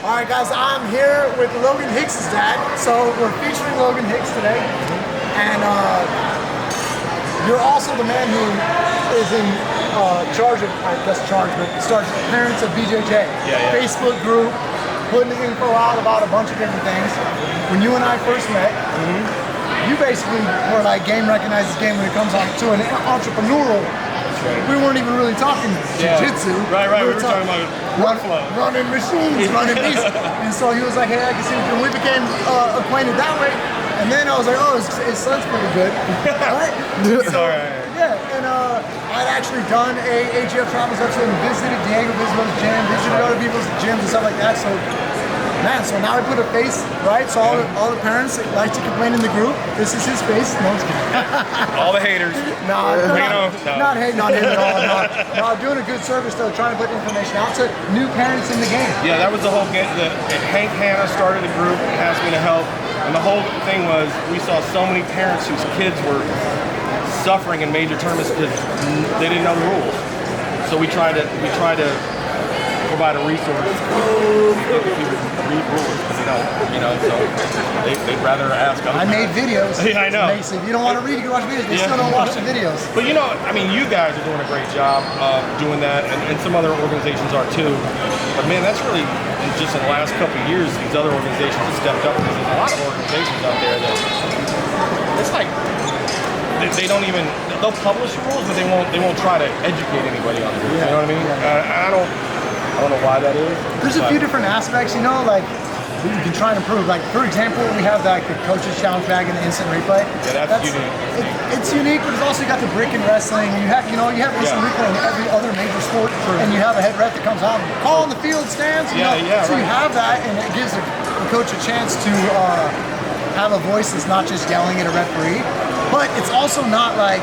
All right, guys, I'm here with Logan Hicks' dad. So we're featuring Logan Hicks today. And you're also the man who is in charge of, starts parents of BJJ. Facebook group, putting info out about a bunch of different things. When you and I first met, you basically were like game recognizes game when it comes on to an entrepreneurial. We weren't even really talking jiu-jitsu. Right. We were talking about workflow. Running machines, running these. And so he was like, hey, I can see what you're doing. We became acquainted that way. And then I was like, oh, his son's pretty good. Right? So, yeah, and I'd actually done a AGF travels up and visited Diego, visited his gym, visited other people's gyms and stuff like that. So, man, so now I put a face, right? So all the parents like to complain in the group. This is his face. No one's kidding. All the haters. Not hating on him at all. No, doing a good service though, trying to put information out to new parents in the game. Yeah, that was the whole game. Hank Hanna started the group, asked me to help, and the whole thing was we saw so many parents whose kids were suffering in major tournaments because they didn't know the rules. So we tried to provide a resource. People read rules, but they don't, so they'd rather ask us. I made videos. Yeah, I know. If you don't want to read, you can watch videos. They still don't watch the videos. But I mean, you guys are doing a great job doing that, and some other organizations are too. But man, that's really, just in the last couple of years, these other organizations have stepped up, because there's a lot of organizations out there that, it's like, they don't even, they'll publish rules, but they won't try to educate anybody on the rules, you know what I mean? I don't know why that is. There's a few different aspects, like you can try and improve. Like, for example, we have like the coaches challenge bag and the instant replay. Yeah, that's unique. It's unique, but it's also got the brick in wrestling. You have instant replay in every other major sport, and you have a head ref that comes out and call on the field stands. So you have that, and it gives the coach a chance to have a voice that's not just yelling at a referee, but it's also not like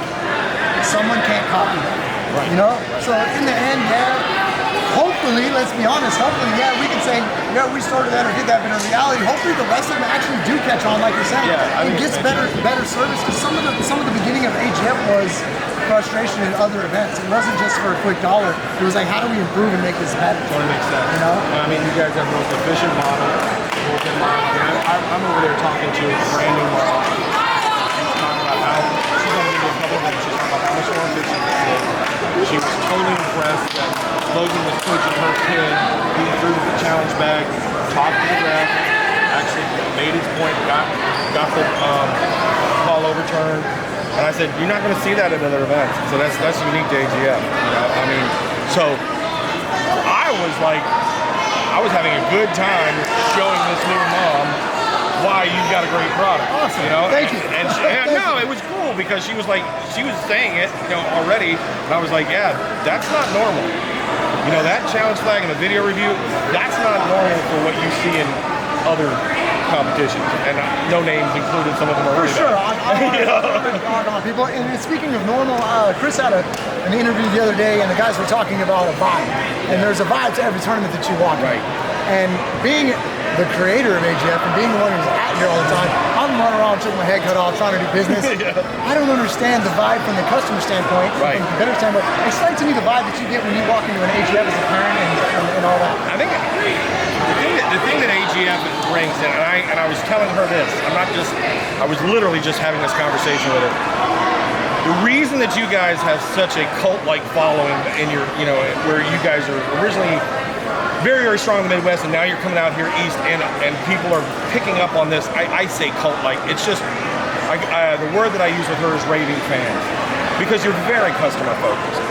someone can't copy that. Right. So in the end, hopefully, let's be honest, we can say, we started that or did that, but in reality, hopefully the rest of them actually do catch on, like you're saying. It gets better service, because some of the beginning of AGF was frustration in other events. It wasn't just for a quick dollar. It was like, how do we improve and make this better? Totally makes sense. I mean, you guys have the most efficient model. I'm over there talking to a brand new model. She's talking about how she's going to give me a couple of minutes. She's talking about how much more efficient this is. She was totally impressed that Logan was coaching her kid. He threw the challenge bag, talked to the ref, actually made his point, got the call overturned. And I said, you're not going to see that at other events. So that's unique to AGF. I mean, so I was having a good time showing this new mom why you've got a great product. Awesome. Thank you. And it was cool, because she was saying it, already, and I was like, yeah, that's not normal. That challenge flag in a video review, that's not normal for what you see in other competitions, and no names included. Some of them are for sure. On people. And speaking of normal, Chris had an interview the other day, and the guys were talking about a vibe, and there's a vibe to every tournament that you walk in. And being the creator of AGF and being the one who's out here all the time, I'm running around with my head cut off trying to do business. I don't understand the vibe from the customer standpoint, from the competitor standpoint. Explain to me the vibe that you get when you walk into an AGF as a parent and all that. I think the thing that AGF brings, and I was telling her this, I was literally just having this conversation with her. The reason that you guys have such a cult-like following in your, where you guys are originally very, very strong in the Midwest, and now you're coming out here east, and people are picking up on this. I say cult-like. It's just, the word that I use with her is raving fans, because you're very customer-focused.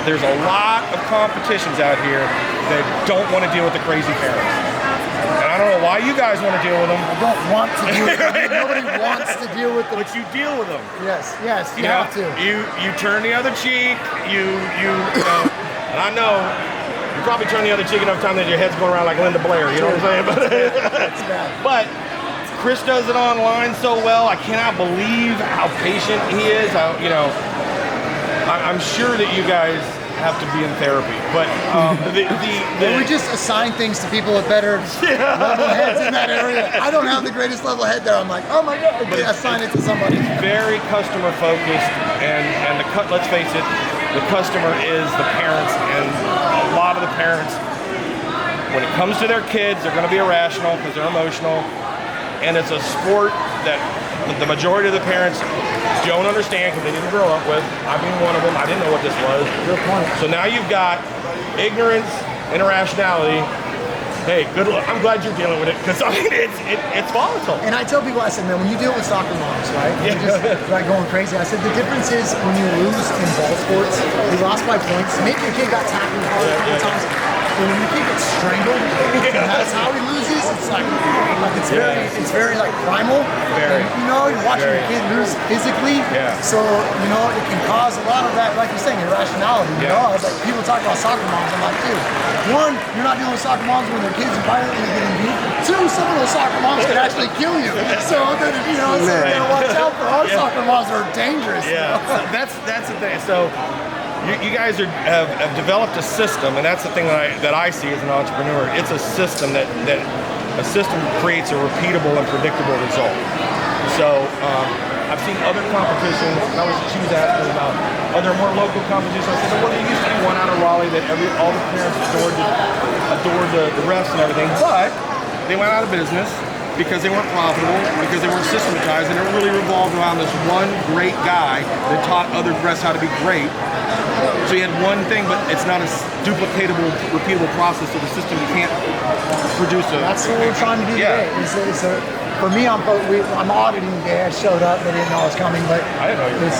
There's a lot of competitions out here that don't want to deal with the crazy parents. And I don't know why you guys want to deal with them. I don't want to deal with them. Nobody wants to deal with them. But you deal with them. Yes, you have to. You turn the other cheek, and I know you probably turn the other cheek enough time that your head's going around like Linda Blair, you know what I'm saying? But Chris does it online so well. I cannot believe how patient he is. I'm sure that you guys have to be in therapy, but we just assign things to people with better level heads in that area. I don't have the greatest level head there. I'm like, oh my god, assign it to somebody. It's very customer focused, and let's face it, the customer is the parents, and a lot of the parents when it comes to their kids, they're going to be irrational because they're emotional. And it's a sport that the majority of the parents don't understand because they didn't grow up with. I being one of them, I didn't know what this was. Good point. So now you've got ignorance and irrationality. Hey, good luck. I'm glad you're dealing with it because I mean it's volatile. And I tell people, I said, man, when you deal with soccer moms, right? Yeah. You're just like going crazy. I said the difference is when you lose in ball sports, you lost by points. Maybe your kid got tackled hard a couple times. But when your kid gets strangled, and that's how he loses. It's like it's very like primal. Very. And, you know, you're watching your kid lose physically. Yeah. So you know it can cause a lot of that, like you're saying, irrationality. You know, it's like people talk about soccer moms. I'm like, dude, one, you're not dealing with soccer moms when their kids are violently getting beat. Two, some of those soccer moms can actually kill you. So then, you know, so you gotta watch out for our soccer moms are dangerous. Yeah, so that's the thing. So you guys have developed a system, and that's the thing that I see as an entrepreneur. It's a system that a system creates a repeatable and predictable result. So I've seen other competitions. She was asking about other more local competitions. I said, well, there used to be one out of Raleigh that all the parents adored the refs and everything, but they went out of business because they weren't profitable, because they weren't systematized, and it really revolved around this one great guy that taught other refs how to be great. So you had one thing, but it's not a duplicatable, repeatable process of the system. You can't produce a... That's what we're trying to do today. For me, I'm auditing today. I showed up. They didn't know I was coming, but I didn't know you were.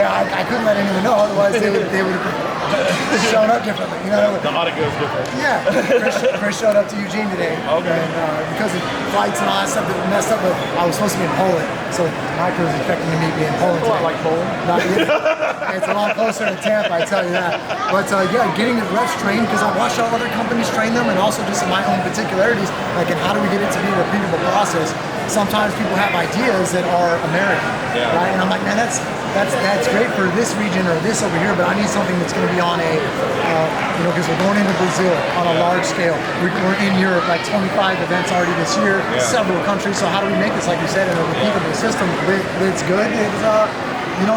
I couldn't let anyone know. Otherwise, they would have shown up differently. You know, the audit goes different. Yeah, Chris showed up to Eugene today. Okay. And because of flights and all that stuff that messed up, but I was supposed to be in Poland, so my crew was expecting me to be in Poland. It's a lot like Poland. Not yet. It's a lot closer to Tampa, I tell you that. But getting the refs trained, because I watched how other companies train them, and also just in my own particularities, like, and how do we get it to be a repeatable process? Sometimes people have ideas that are American, right? And I'm like, man, that's great for this region or this over here, but I need something that's going to be on a, because we're going into Brazil on a large scale. We're in Europe, like 25 events already this year, several countries. So how do we make this, like you said, in a repeatable system that's good?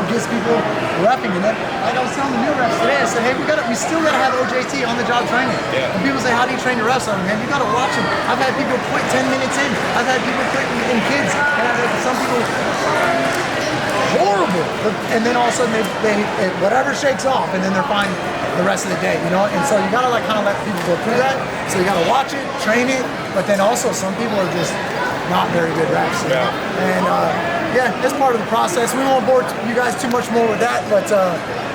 Gives people repping. And then, like I was telling the new refs today, I said, hey, we still gotta have OJT on the job training. Yeah. And people say, how do you train your refs? Man, you gotta watch them. I've had people quit 10 minutes in. I've had people quit in kids. And I've had some people horrible. And then all of a sudden they whatever shakes off, and then they're fine the rest of the day, you know? And so you gotta kind of let people go through that. So you gotta watch it, train it, but then also some people are just not very good refs. You know? And it's part of the process. We won't bore you guys too much more with that, but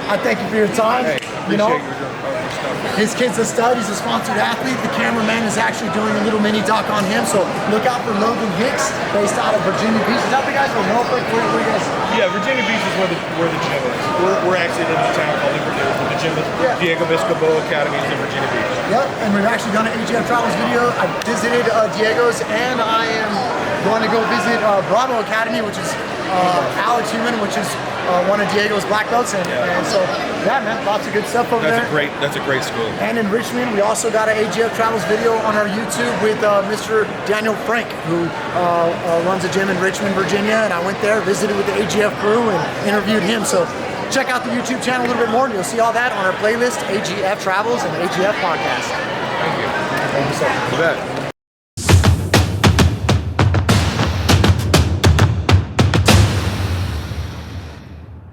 I thank you for your time. Hey, His kid's a stud. He's a sponsored athlete. The cameraman is actually doing a little mini doc on him, so look out for Logan Hicks, based out of Virginia Beach. Is that the guys from Norfolk? Where you guys? Yeah, Virginia Beach is where the gym is. We're actually in a town called Liberty, but the gym is Diego Viscobo Academy is in Virginia Beach. Yep, and we've actually done an AGF Travels video. I visited Diego's, and I am going to go visit Bravo Academy, which is Alex Human, which is one of Diego's black belts, and so man, lots of good stuff over there. That's a great school. And in Richmond, we also got an AGF Travels video on our YouTube with Mr. Daniel Frank, who runs a gym in Richmond, Virginia, and I went there, visited with the AGF crew, and interviewed him. So check out the YouTube channel a little bit more, and you'll see all that on our playlist, AGF Travels and AGF Podcast. Thank you. Thank you so much. You bet.